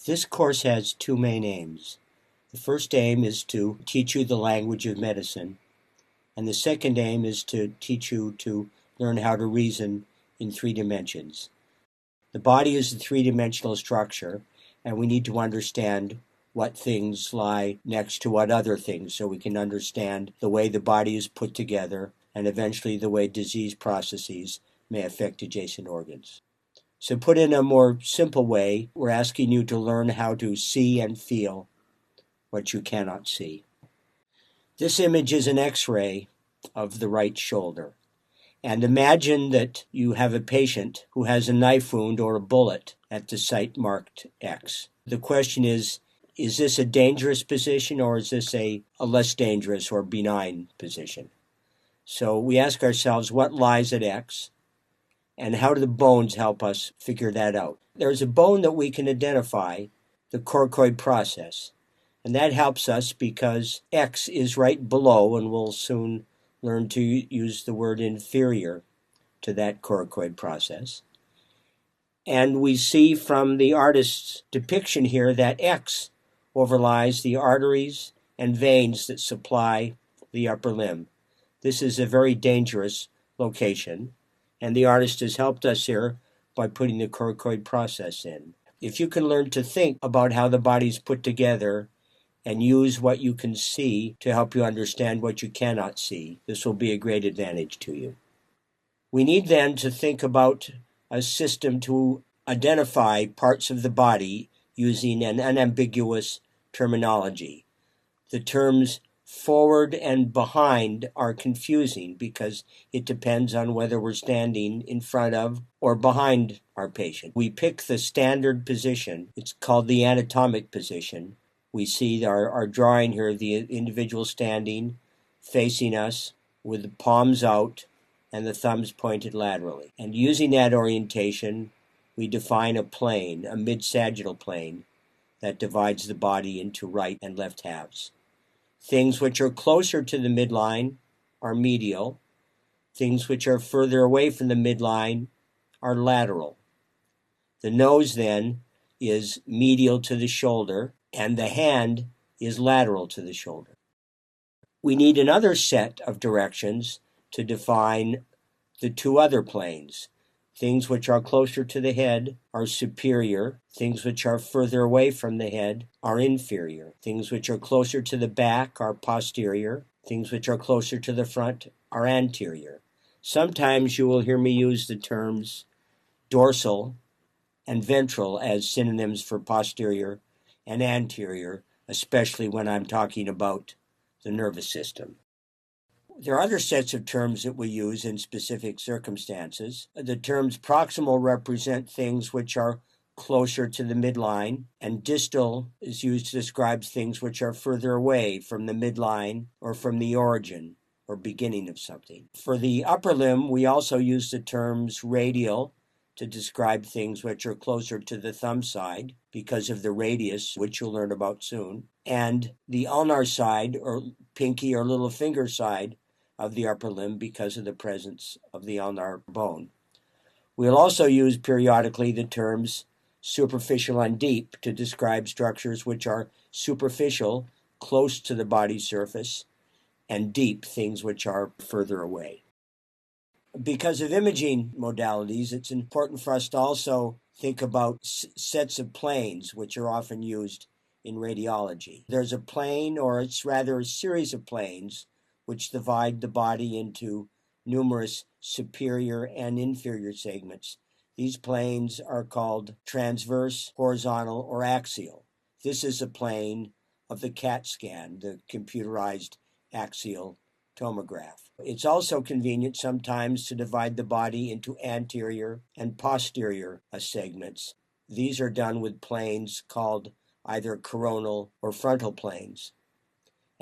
This course has two main aims. The first aim is to teach you the language of medicine, and the second aim is to teach you to learn how to reason in three dimensions. The body is a three-dimensional structure, and we need to understand what things lie next to what other things so we can understand the way the body is put together and eventually the way disease processes may affect adjacent organs. So put in a more simple way, we're asking you to learn how to see and feel what you cannot see. This image is an X-ray of the right shoulder. And imagine that you have a patient who has a knife wound or a bullet at the site marked X. The question is this a dangerous position or is this a less dangerous or benign position? So we ask ourselves, what lies at X? And how do the bones help us figure that out? There's a bone that we can identify, the coracoid process. And that helps us because X is right below, and we'll soon learn to use the word inferior to that coracoid process. And we see from the artist's depiction here that X overlies the arteries and veins that supply the upper limb. This is a very dangerous location, and the artist has helped us here by putting the coracoid process in. If you can learn to think about how the body's put together and use what you can see to help you understand what you cannot see, this will be a great advantage to you. We need then to think about a system to identify parts of the body using an unambiguous terminology. The terms forward and behind are confusing because it depends on whether we're standing in front of or behind our patient. We pick the standard position. It's called the anatomic position. We see our drawing here, the individual standing, facing us with the palms out and the thumbs pointed laterally. And using that orientation, we define a plane, a mid-sagittal plane, that divides the body into right and left halves. Things which are closer to the midline are medial. Things which are further away from the midline are lateral. The nose, then, is medial to the shoulder, and the hand is lateral to the shoulder. We need another set of directions to define the two other planes. Things which are closer to the head are superior. Things which are further away from the head are inferior. Things which are closer to the back are posterior. Things which are closer to the front are anterior. Sometimes you will hear me use the terms dorsal and ventral as synonyms for posterior and anterior, especially when I'm talking about the nervous system. There are other sets of terms that we use in specific circumstances. The terms proximal represent things which are closer to the midline, and distal is used to describe things which are further away from the midline or from the origin or beginning of something. For the upper limb, we also use the terms radial to describe things which are closer to the thumb side because of the radius, which you'll learn about soon, and the ulnar side, or pinky or little finger side, of the upper limb because of the presence of the ulnar bone. We'll also use periodically the terms superficial and deep to describe structures which are superficial, close to the body's surface, and deep, things which are further away. Because of imaging modalities, it's important for us to also think about sets of planes, which are often used in radiology. There's a plane, or it's rather a series of planes, which divide the body into numerous superior and inferior segments. These planes are called transverse, horizontal, or axial. This is a plane of the CAT scan, the computerized axial tomograph. It's also convenient sometimes to divide the body into anterior and posterior segments. These are done with planes called either coronal or frontal planes.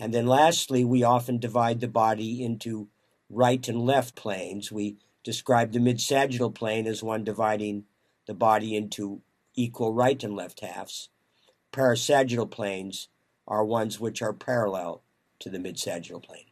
And then lastly, we often divide the body into right and left planes. We describe the mid-sagittal plane as one dividing the body into equal right and left halves. Parasagittal planes are ones which are parallel to the mid-sagittal plane.